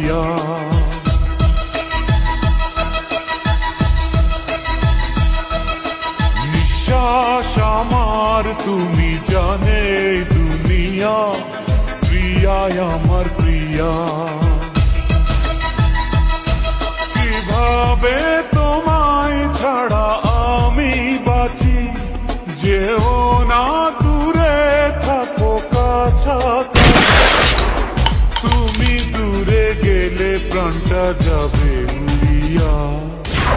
প্রিয়া। নিঃশ্বাস আমার তুমি জানে দুনিয়া, প্রিয়ায় আমার প্রিয়া। কিভাবে তোমায় ছাড়া আমি বাঁচি, যেও না দূরে থাকো কাছাকাছি। তুমি দূরে গেলে প্রাণটা যাবে